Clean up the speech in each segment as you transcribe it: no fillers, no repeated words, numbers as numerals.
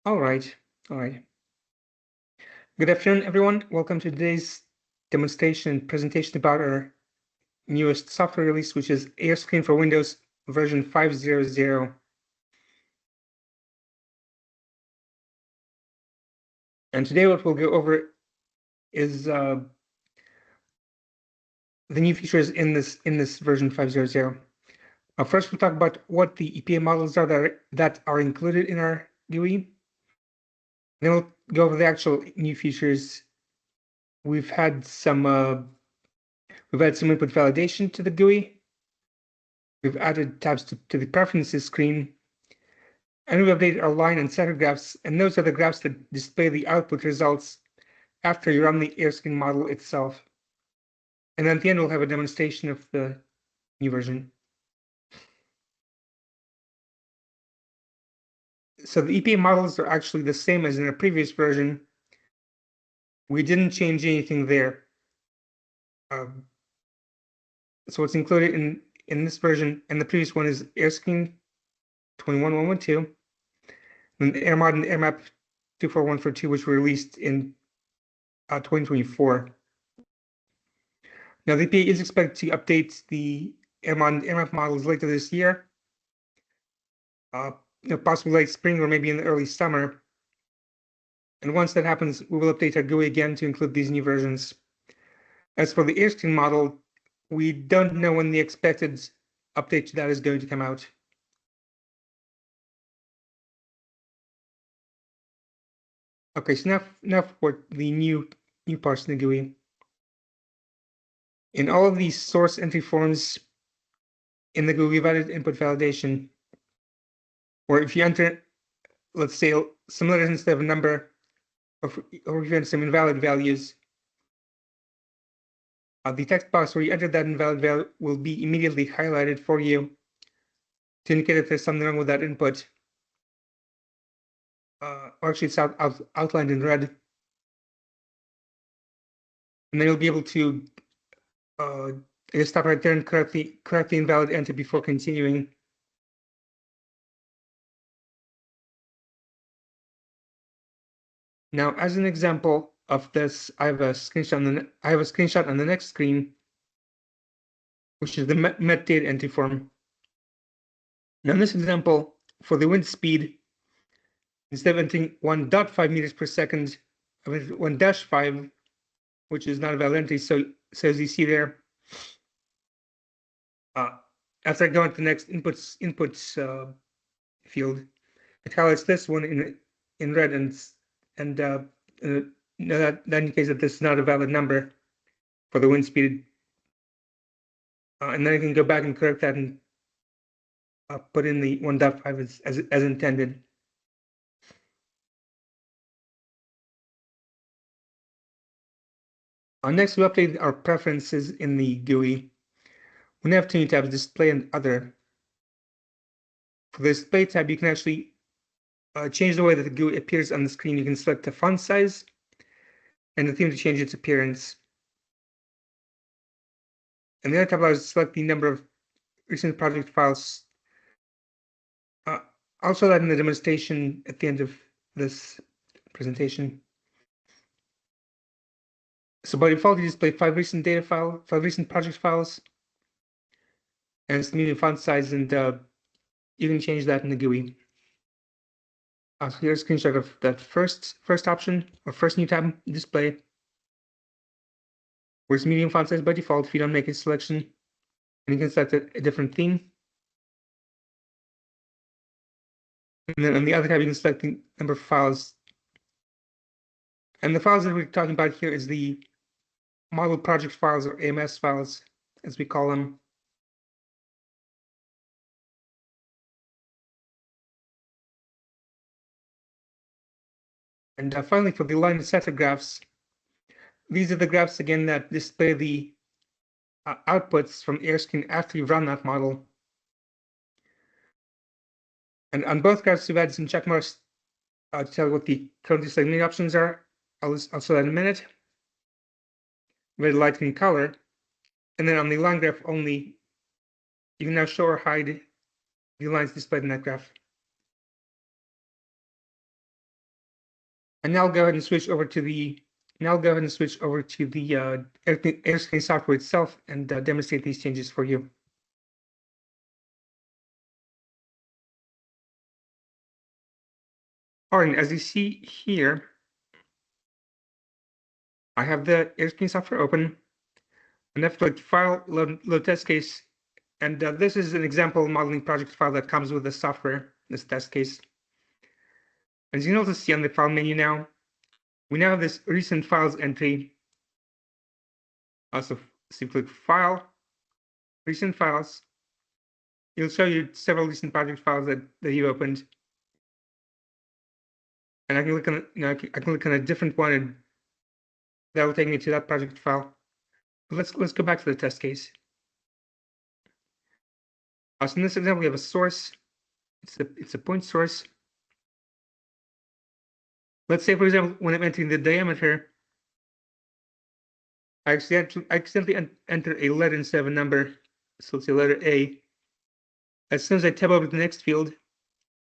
All right. Good afternoon, everyone. Welcome to today's demonstration and presentation about our newest software release, which is AerScreen for Windows version 5.0.0. And today what we'll go over is the new features in this version 5.0.0. First, we'll talk about what the EPA models are that are included in our GUI. Then we'll go over the actual new features. We've had some input validation to the GUI. We've added tabs to the preferences screen, and we've updated our line and center graphs, and those are the graphs that display the output results after you run the AerScreen model itself. And at the end, we'll have a demonstration of the new version. So the EPA models are actually the same as in a previous version. We didn't change anything there. So what's included in this version and the previous one is AerScreen 21.112, and AirMod and AirMap 24142, which were released in 2024. Now, the EPA is expected to update the AirMod and AirMap models later this year, possibly late spring or maybe in the early summer. And once that happens, we will update our GUI again to include these new versions. As for the AerScreen model, we don't know when the expected update to that is going to come out. Okay, so now for the new parts in the GUI. In all of these source entry forms in the GUI, we've added input validation, where if you enter, let's say, some letters instead of a number, or if you enter some invalid values, the text box where you enter that invalid value will be immediately highlighted for you to indicate if there's something wrong with that input. Or actually, it's outlined in red. And then you'll be able to just stop right there and correct the invalid enter before continuing. Now, as an example of this, I have a screenshot on the next screen, which is the metadata entry form. Now, in this example, for the wind speed, instead of entering 1.5 meters per second, I went 1-5, which is not a valid entry. So as you see there, after I go into the next inputs field, it highlights this one in red, and that indicates that this is not a valid number for the wind speed. And then I can go back and correct that and put in the 1.5 as intended. Next, we update our preferences in the GUI. We now have two new tabs, Display and Other. For the Display tab, you can actually change the way that the GUI appears on the screen. You can select the font size and the theme to change its appearance. And the other tab allows you to select the number of recent project files. I'll show that in the demonstration at the end of this presentation. So by default, you display 5 recent project files, and it's the medium font size, and you can change that in the GUI. So here's a screenshot of that first option, or first new tab, Display, where it's medium font size by default if you don't make a selection, and you can select a different theme. And then on the other tab, you can select the number of files. And the files that we're talking about here is the model project files, or AMS files, as we call them. And finally, for the line and center graphs, these are the graphs again that display the outputs from AerScreen after you run that model. And on both graphs, we've added some check marks to tell what the currently selected options are. I'll show that in a minute. Red, light, and color. And then on the line graph only, you can now show or hide the lines displayed in that graph. And now I'll go ahead and switch over to the AerScreen software itself and demonstrate these changes for you. All right, as you see here, I have the AerScreen software open, and I have to file, load test case, and this is an example modeling project file that comes with the software, this test case. As you can also see on the file menu now, we now have this recent files entry. Also, simply click File, Recent Files. It'll show you several recent project files that you opened. And I can click on, I can click on a different one, and that will take me to that project file. But let's go back to the test case. So in this example, we have a source. It's a point source. Let's say, for example, when I'm entering the diameter, I accidentally enter a letter instead of a number. So let's say letter A. As soon as I tab over to the next field,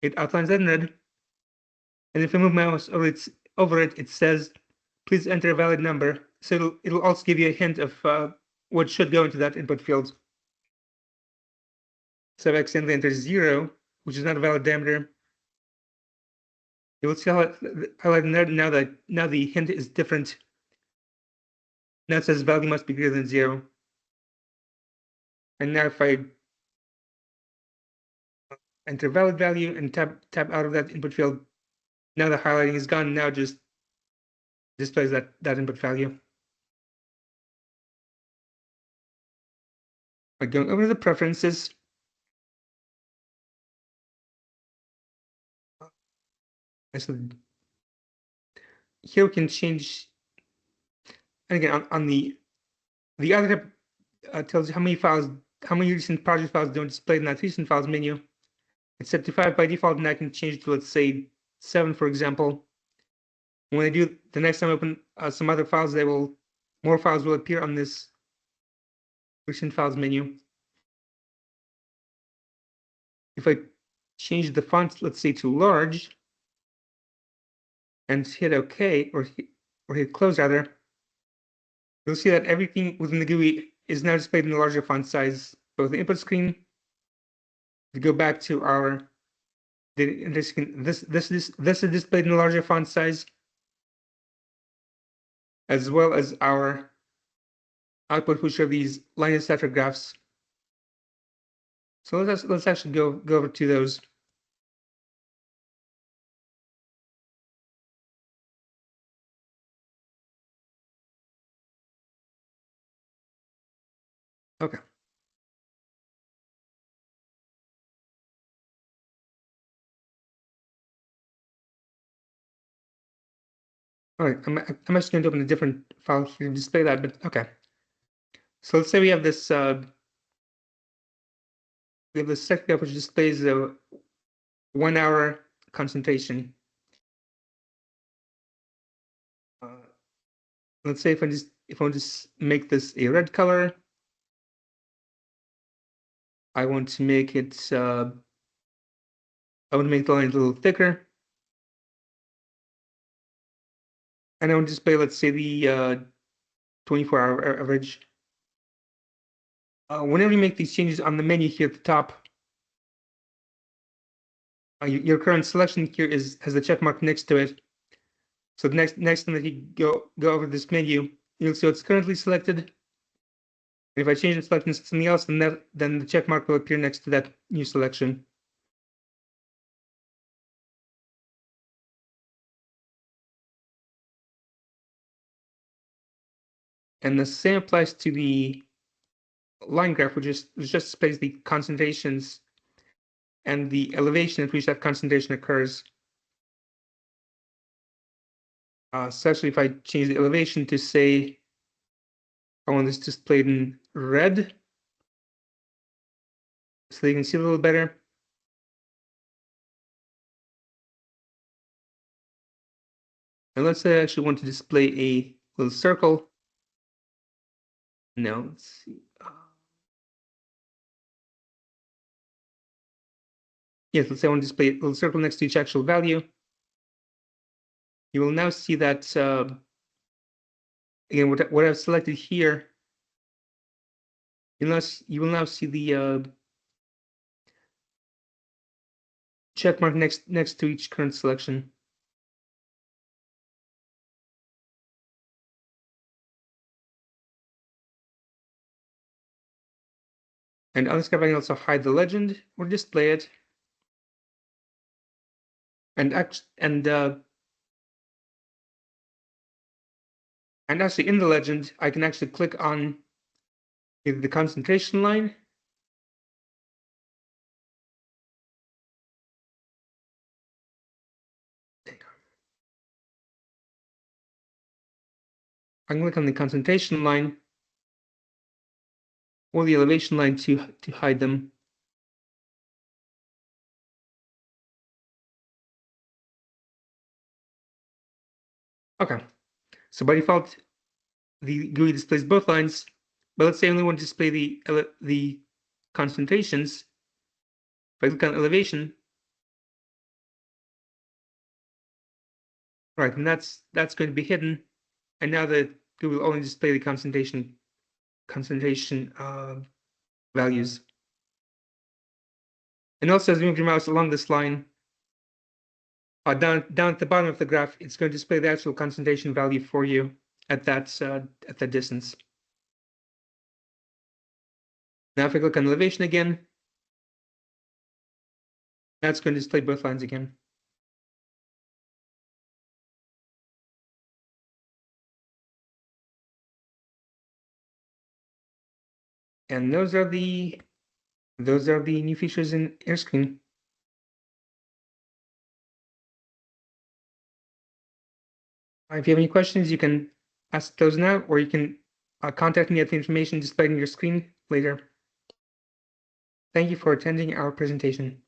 it outlines that in red. And if I move my mouse over it, it says, please enter a valid number. So it'll also give you a hint of what should go into that input field. So if I accidentally enter 0, which is not a valid diameter, you will see highlighted now the hint is different. Now it says value must be greater than 0. And now if I enter valid value and tab out of that input field, now the highlighting is gone. Now just displays that input value. By going over to the preferences, so here we can change. And again, on the other tab tells you how many recent project files don't display in that recent files menu. It's set to 5 by default, and I can change to, let's say, 7, for example. When I do the next time I open some other files, more files will appear on this recent files menu. If I change the font, let's say to large, and hit OK, or hit close rather, you'll see that everything within the GUI is now displayed in the larger font size, both the input screen. We go back to our data screen. This is displayed in the larger font size, as well as our output, which are these line scatter graphs. So let's actually go over to those. Okay. All right, I'm actually going to open a different file here to display that, but okay. So let's say we have this second graph which displays the 1 hour concentration. Let's say if I want to make this a red color, I want to make it I want to make the line a little thicker, and I want to display, let's say, the 24-hour average. Whenever you make these changes on the menu here at the top, your current selection here has the check mark next to it. So the next time that you go over this menu, you'll see what's currently selected. And if I change the selection to something else, then the check mark will appear next to that new selection. And the same applies to the line graph, which just displays the concentrations and the elevation at which that concentration occurs. Especially if I change the elevation to, say, I want this displayed in red, so you can see a little better. And let's say I actually want to display a little circle. No, let's see. Yes, let's say I want to display a little circle next to each actual value. you will now see that, again, what I've selected here, you will now see the check mark next to each current selection. And on this graph, I can also hide the legend or display it. And actually in the legend, I can actually click on either the concentration line I can click on the concentration line or the elevation line to hide them. Okay, so by default, the GUI displays both lines, but let's say I only want to display the concentrations. If I click on elevation, right, and that's going to be hidden, and now the GUI will only display the concentration values. And also, as you move your mouse along this line, down at the bottom of the graph, it's going to display the actual concentration value for you at that distance. Now, if I click on elevation again, that's going to display both lines again. And those are the new features in AerScreen. If you have any questions, you can ask those now, or you can contact me at the information displayed on your screen later. Thank you for attending our presentation.